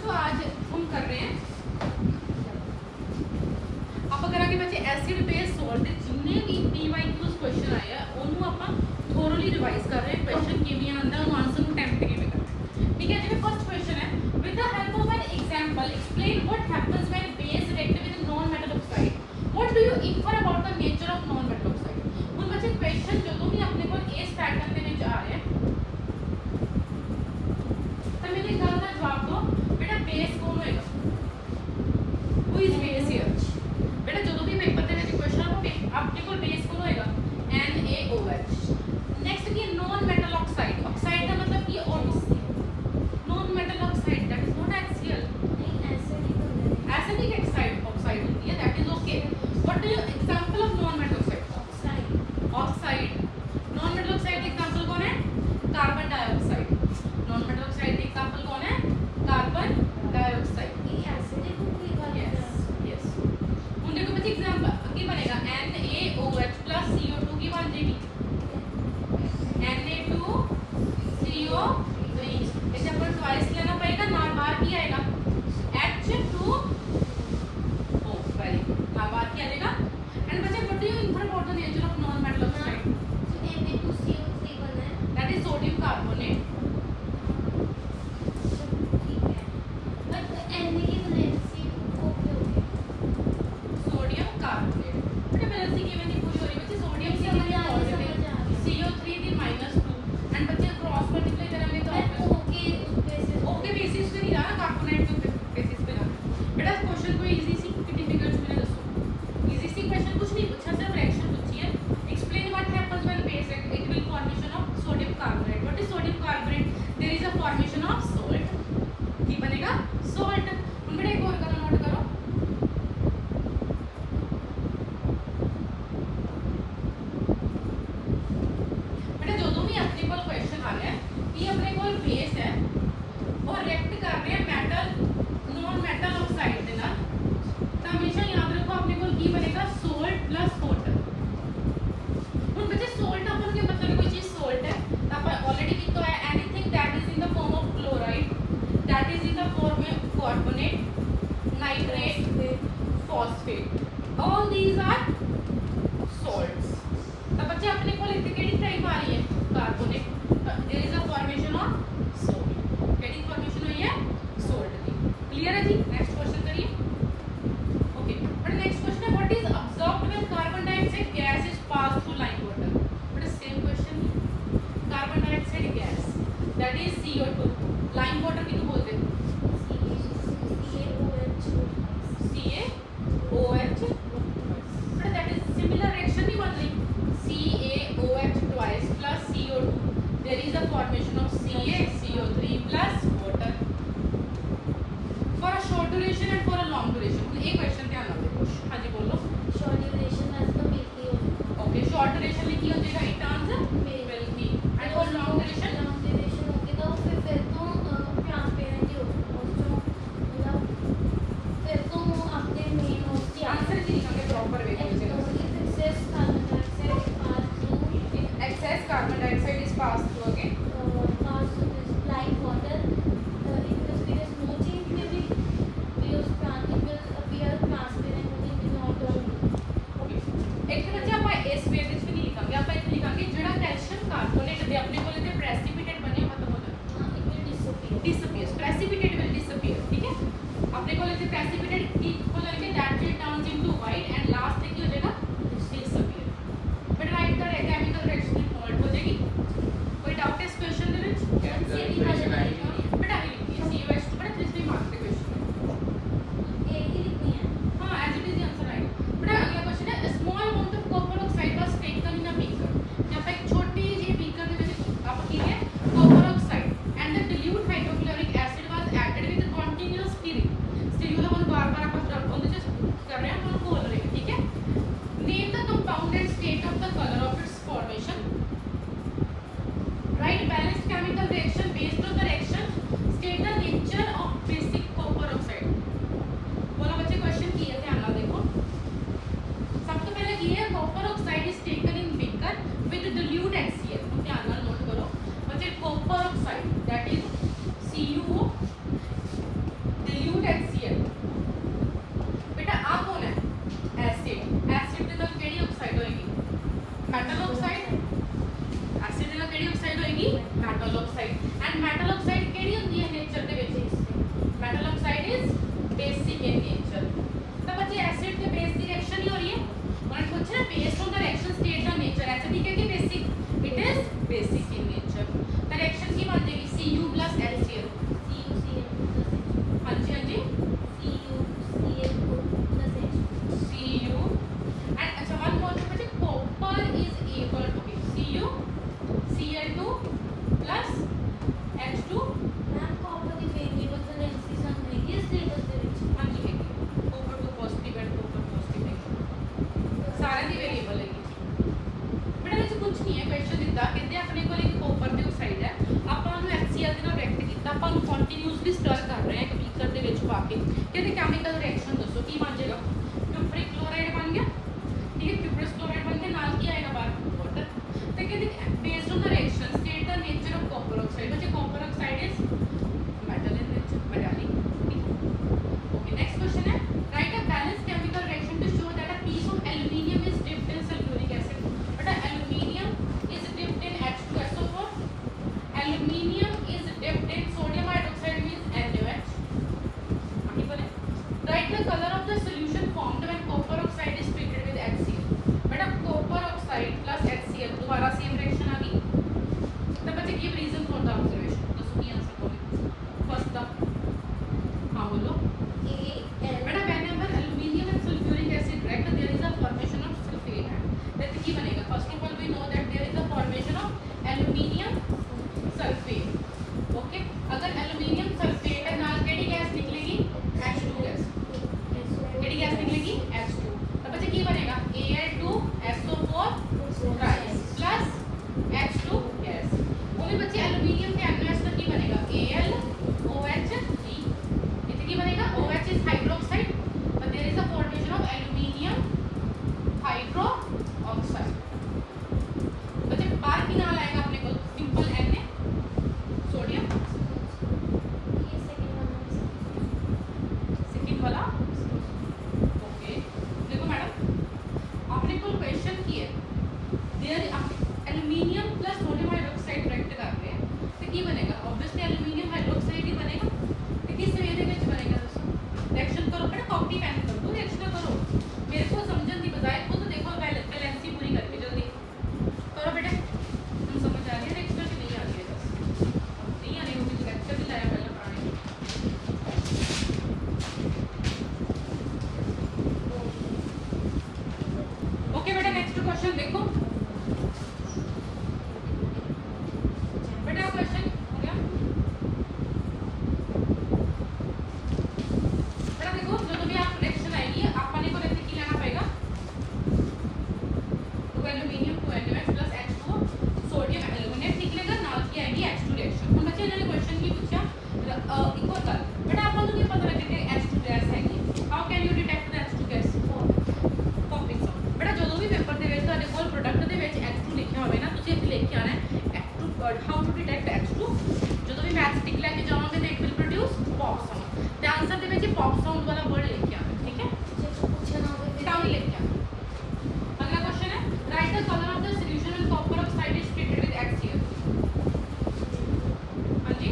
बच्चों आज हम कर रहे हैं ਆਪਾਂ ਕਰਾਂਗੇ ਬੱਚੇ ਐਸਿਡ ਬੇਸ ਸੋਲਟ ਦੇ ਜਿੰਨੇ ਵੀ PYQs ਕੁਐਸਚਨ ਆਏ ਆ ਉਹਨੂੰ ਆਪਾਂ ਥੋਰਲੀ ਰਿਵਾਈਜ਼ ਕਰ ਰਹੇ ਹਾਂ ਕੁਐਸਚਨ ਕਿਵੇਂ ਆਉਂਦਾ ਉਹਨੂੰ ਆਨਸਰ ਨੂੰ ਅਟੈਂਪਟ ਕਿਵੇਂ ਕਰਨਾ ਠੀਕ ਹੈ ਜਿਵੇਂ ਫਸਟ ਕੁਐਸਚਨ ਹੈ with the help of an example explain what happens when base react with non metal oxide what do you infer about the nature of non metal oxide ਹੁਣ ਬੱਚੇ question ਜਦੋਂ ਵੀ ਆਪਣੇ ਕੋਲ ਇਸ ਪੈਟਰਨ ਦੇ ਵਿੱਚ ਆ ਰਿਹਾ ਤਾਂ ਮੇਰੀ ਗੱਲ ਦਾ ਜਵਾਬ ਦਿਓ ਬੇਟਾ ਬੇਸ ਕੌਣ ਹੋਏਗਾ ਹੂ ਇਜ਼ ਬੇਸ ਹੀਅਰ बेटा जो भी पेपर दे ਵਿੱਚ क्वेश्चन होवे आपके को बेस कौन होएगा NaOH नेक्स्ट की नॉन मेटल ऑक्साइड ऑक्साइड का मतलब की non metal oxide that is not HCl नहीं एसिडिक ऑक्साइड होती है that is okay what do you example of non metal oxide oxide non metal oxide का एग्जांपल कौन है carbon dioxide non metal oxide का एग्जांपल कौन है carbon dioxide ये एसिडिक होगी देखो बच्चे एग्जांपल की बनेगा NaOH plus CO2 की बन जाएगी Na2CO3 इसे अपन ट्वाइस लेना पड़ेगा नाल बार की आएगा H2O वेरी गुड नाल बार की आ जाएगा एंड बच्चे what do you infer about the nature of non metal oxide Na2CO3 बना है that is sodium carbonate formation of salt की बनेगा salt हम बेटा एक और करो नोट करो बेटा जो भी अपने को क्वेश्चन आ रहा है ये अपने को बेस है और रिएक्ट कर रहे हैं मेटल नॉन मेटल ऑक्साइड के नाल तो हमेशा याद रखो अपने को की बनेगा salt plus water ਹੁਣ बच्चे salt अपन के मतलब कोई चीज salt है तो अपन ऑलरेडी की तो है anything that is in the form of chloride that is in the form of carbonate nitrate phosphate all these are salts तो बच्चे अपने को लिखते केडी टाइप आ रही है carbonate there is a formation of salt KD formation हुई है salt की क्लियर है जी नेक्स्ट क्वेश्चन करिए ओके बट नेक्स्ट क्वेश्चन है what is absorbed when carbon dioxide gas is passed through lime water but same question carbon dioxide gas that is CO2 lime water की तो बोलते हैं CaOH but that is similar reaction नहीं बन रही CaOH twice plus CO2 there is a formation of CaCO3 plus water for a short duration and for a long duration एक question ध्यान रखो हाँ जी बोलो short duration as the milky okay short duration में क्या हो जाएगा it turns milky and for long duration होगी तो फिर तो ट्रांसपेरेंट ही होगा मतलब फिर तो अपने मेन होती है आंसर की लिखेंगे प्रॉपर वे में excess carbon dioxide is passed through excess carbon dioxide is passed through again passed through this light water it will experience no change maybe it will appear transparent but it will not okay एक बच्चा ਆਪਾਂ ਇਸ ਵੇ ਵਿੱਚ ਵੀ ਨਹੀਂ ਲਿਖਾਂਗੇ ਆਪਾਂ ਇੱਥੇ ਲਿਖਾਂਗੇ ਜਿਹੜਾ ਕੈਲਸ਼ੀਅਮ ਕਾਰਬੋਨੇਟ ਦੇ ਆਪਣੇ ਕੋਲ ਤੇ ਪ੍ਰੈਸਿਪੀਟੇਟ ਬਣੇ ਖਤਮ ਹੋ ਜਾਣਾ it will disappear precipitate will disappear ठीक है अपने को लेते precipitate की हो जाएंगे that will turns into white and last में क्या हो जाएगा disappear but right का chemical reaction involved हो जाएगी कोई डाउट है इस क्वेश्चन ਦੇ ਵਿੱਚ बट आगे लिखिए COH बड़ा 3 मार्क्स के क्वेश्चन एक ही लिखनी है हां as it is the answer right बड़ा अगला क्वेश्चन है small amount of copper oxide was taken in a beaker जब एक छोटी जी बीकर ਦੇ ਵਿੱਚ ਆਪਾਂ ਕੀ ਹੈ copper oxide and the dilute hydrochloric acid was added with continuous stirring stirring ਦਾ ਬਾਰ-ਬਾਰ ओके कहते केमिकल रिएक्शन दसो की बन जाएगा क्यूप्रिक क्लोराइड बन गया ठीक है क्यूप्रस क्लोराइड बन गया नाल की आएगा बाहर वाटर तो कहते based on the reaction state the nature of copper oxide बच्चे copper oxide is metal in nature metallic okay next question है write a balance chemical reaction to show that a piece of aluminium is dipped in sulphuric acid but aluminium is dipped in H2SO4 aluminium is dipped in sodium hydroxide means NaOH आगे बोले write the colour of the solution formed when copper oxide is treated with HCl बेटा copper oxide plus HCl दोबारा same reaction आ गई तो बच्चे give reason for the observation तो सुनिए आंसर बोले फर्स्ट द हां बोलो बेटा whenever aluminum and sulfuric acid react there is a formation of sulfate that की बनेगा first of all we know that there is a formation of aluminium sulphate okay अगर aluminium sulphate है नाल KD gas निकलेगी H2 gas KD gas निकलेगी H2 तो बच्चे की बनेगा Al2SO4 rice plus H2 gas only बच्चे एल्युमिनियम के NaOH तो की बनेगा AlOH इथे की बनेगा OH is hydroxide but there is a formation of aluminium hydroxide बच्चे बाहर की नाल आएगा अपने को सिंपल Na सोडियम सेकंड वाला ओके देखो मैडम आपने को क्वेश्चन की है there aluminium plus sodium hydroxide react कर रहे हैं तो की बनेगा ऑब्वियसली एल्युमिनियम हाइड्रोक्साइड ही बनेगा तो किस वे ਦੇ ਵਿੱਚ बनेगा दोस्तों रिएक्शन करो बेटा कॉपी पेन कर दो रिएक्शन करो मेरे को समझने की बजाय खुद देखो बैलेंस पूरी करके जल्दी करो बेटा तुम समझ आ रही है रिएक्शन की नहीं आ रही है बस नहीं आ रही होगी तो लेक्चर भी लाया पहले पढ़ाने ओके बेटा नेक्स्ट क्वेश्चन देखो बेटा क्वेश्चन हो गया बेटा देखो जो भी आप रिएक्शन आएगी आपने को लेते की लेना पड़ेगा तो aluminium two NaOH plus H2 sodium aluminate निकलेगा नाल की आएगी H2 रिएक्शन हम बच्चे इन्होंने क्वेश्चन की पूछा इक्वल कर बेटा आपको तो क्या पता लगे कि H2 गैस है how can you detect the H2 gas popping sound बेटा जो भी पेपर ਦੇ ਵਿੱਚ ਤੁਹਾਡੇ ਕੋਲ ਪ੍ਰੋਡਕਟ ਦੇ ਵਿੱਚ H2 ਲਿਖਿਆ ਹੋਵੇ ਨਾ ਤੁਸੀਂ ਇੱਥੇ ਲਿਖ ਕੇ ਆਣਾ ਹੈ H2 how to detect H2 ਜਦੋਂ ਵੀ ਮੈਥ ਸਟਿਕ ਲੈ ਕੇ ਜਾਓਗੇ ਤੇ it will produce pop sound ਤੇ ਆਨਸਰ ਦੇ ਵਿੱਚ ਪੌਪ ਸਾਊਂਡ ਵਾਲਾ ਵਰਡ ਲਿਖ ਕੇ ਆਣਾ ਠੀਕ ਹੈ ਤਾਂ ਵੀ ਲਿਖ ਕੇ ਆਣਾ अगला क्वेश्चन है write the colour of the solution when copper oxide is treated with HCl हां जी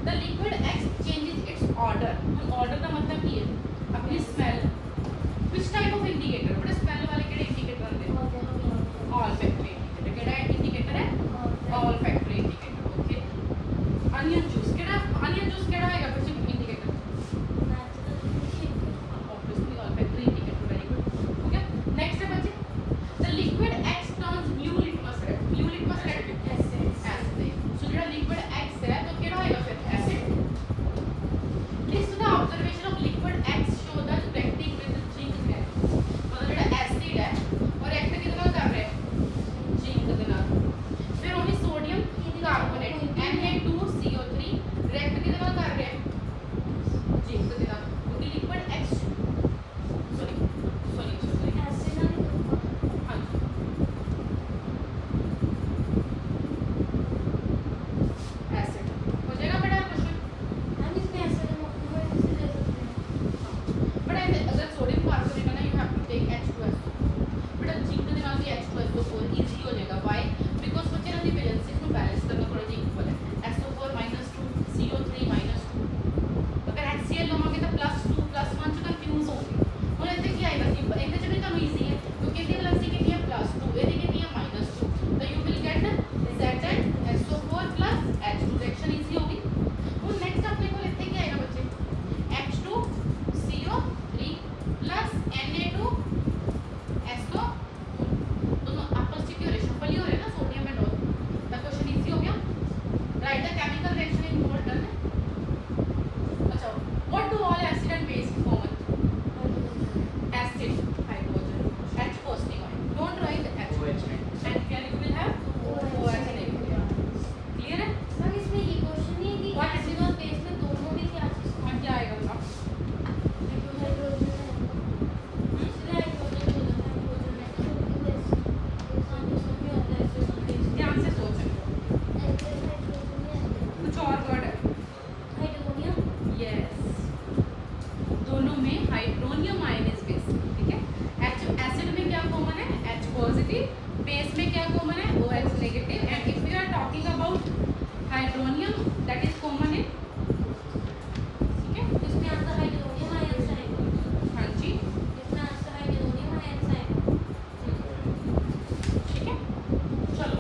the liquid X changes its odour. Odour का मतलब ये है अपनी smell. Which type of indicator, बड़े स्मेल वाले केड़े इंडिकेटर होंदे? Olfactory indicator. केड़ा इंडिकेटर है? Olfactory indicator. Okay, onion juice केड़ा, अनियन जूस केड़ा है बच्चे indicator? Obviously olfactory indicator. Very good. Okay, next है बच्चे the liquid X turns blue litmus red. Blue litmus red acid. So जेड़ा liquid X है तो केड़ा होएगा फिर? Acid. List the observation of liquid X show the reacting with zinc है। मतलब जेड़ा एसिड है और रिएक्ट किदे नाल कर रहा है? जिंक दे नाल। फिर ओही सोडियम कार्बोनेट Na2CO3 रिएक्ट किदे नाल कर रहा है? जिंक दे नाल। क्योंकि लिक्विड एक्स सॉरी हाँ जी एसिड हो जाएगा बेटा क्वेश्चन। बट अगर सोडियम कार्बोनेट है ना you have to take H2SO4। बेटा जिंक के नाल भी H2SO4 इजी हो जाएगा। व्हाई? बिकॉज़ बच्चे ना दी बैलेंसेस को बैलेंस करना थोड़ा जी इक्वल है। SO4 -2 CO3 -2। अगर HCl लवांगे तो +2 +1 से कंफ्यूज होंगे। ਹੁਣ ਇੱਥੇ ਕੀ ਆਏਗਾ ਜੀ? ਇਹਦੇ ਚ ਵੀ ਤੁਹਾਨੂੰ ਈਜ਼ੀ ਹੈ ਕਿਉਂਕਿ ਇਹਦੀ ਵੈਲੋਸਿਟੀ ਕਿੰਨੀ ਹੈ? +2, ਇਹਦੀ ਕਿੰਨੀ ਹੈ? -2। ਤਾਂ you will get ZnSO4 H2। Reaction easy ਹੋਗੀ। ਹੁਣ ਨੈਕਸਟ ਆਪਣੇ ਕੋਲ ਇੱਥੇ ਕੀ ਆਏਗਾ ਬੱਚੇ? H2CO3 Na2SO। दोनों आपस में क्यों रिशफल ही हो रहे हैं ना, sodium and all. The question easy हो गया। Right the chemical reaction in mole done है। अच्छा, what do all acid and base common? Acid, hydrogen, H positive ion. Don't write the H. And here you will have OH negative. Clear है? हाँ क्या आएगा बताओ? ध्यान से सोचो। कुछ और वर्ड है? Yes. दोनों में हाइड्रोनियम आयन इज बेस। ठीक है, H एसिड में क्या कॉमन है? H positive. बेस में क्या कॉमन है? OH negative. And if we are talking about hydronium that is common in, ठीक है हाँ जी ठीक है। चलो,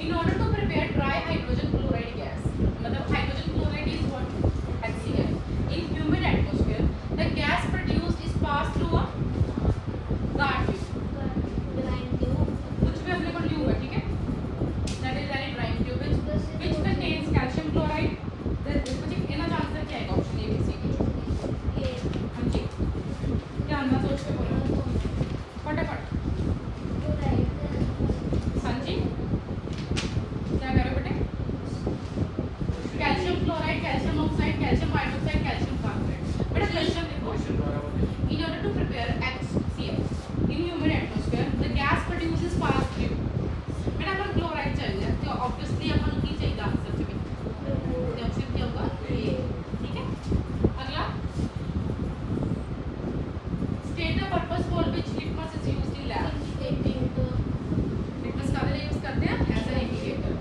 in order to prepare dry hydrogen chloride gas, मतलब hydrogen chloride is what? HCl. In humid atmosphere, the gas produced is passed through a guard tube. कुछ भी अपने को ट्यूब है, ठीक है? That is any drying tube which contains calcium chloride. कुछ इतना आंसर क्या आएगा? Option A, B, C, D. हाँ जी, ध्यान में सोच के बोलो फटाफट। हाँ जी, क्या करो बेटे? Calcium chloride, calcium oxide, calcium hydroxide, calcium carbonate. बेटा क्वेश्चन देखो। In order to prepare HCl in humid atmosphere, the gas produced is passed through। बेटा अपन क्लोराइड चाहिए तो ऑब्वियसली अपन की चाहिए आंसर में तो ऑप्शन क्या होगा? ए। ठीक है, अगला state the purpose for which litmus is used in lab. Litmus का लिए यूज करते हैं as an indicator.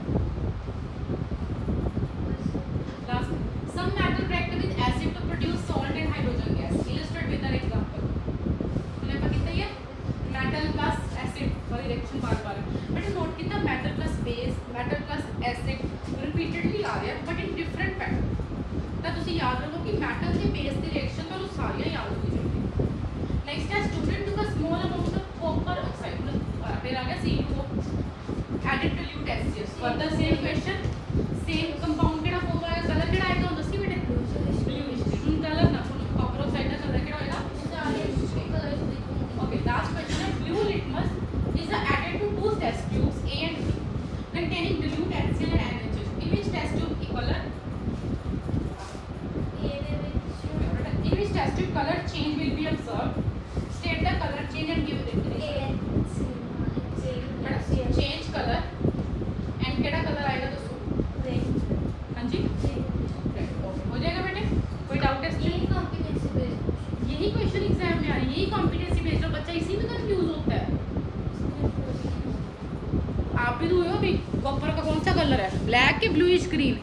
Last, some metal react with acid to produce salt and hydrogen gas. Illustrate with an example. मैंने पता किया ये metal plus acid वाली reaction बार-बार है। बट नोट कितना metal plus base, metal plus acid repeatedly आ रहा है बट इन डिफरेंट पैटर्न। ਤਾਂ ਤੁਸੀਂ याद रखो कि metal ਤੇ base ਦੀ ਰਿਐਕਸ਼ਨ ਤੁਹਾਨੂੰ ਸਾਰੀਆਂ याद होनी चाहिए। नेक्स्ट है student to a small amount of copper oxide, फिर आ गया CO added dilute HCl। further same question, same compound केड़ा फॉर्म होएगा? कलर केड़ा आएगा? दसी बेटे ब्लूइश। कलर ना कॉपर ऑक्साइड का कलर केड़ा होएगा? ओके, लास्ट क्वेश्चन है blue litmus is added to two test tubes A and B containing dilute HCl and NaCl. In which test tube color? In which test tube color change will be observed? State the color change and give it reason. Change color and केड़ा colour आएगा दोस्तों? हाँ जी, हो जाएगा बेटे। कोई doubt है? यही क्वेश्चन एग्जाम में आ रही है, यही कॉम्पिटेंसी बेस्ड है। बच्चा इसी में कंफ्यूज होता है। आप भी तो हुए हो भी कॉपर का कौन सा कलर ਕਲਰ ਹੈ ਬਲੈਕ ਕਿ ਬਲੂਇਸ਼ ਗ੍ਰੀਨ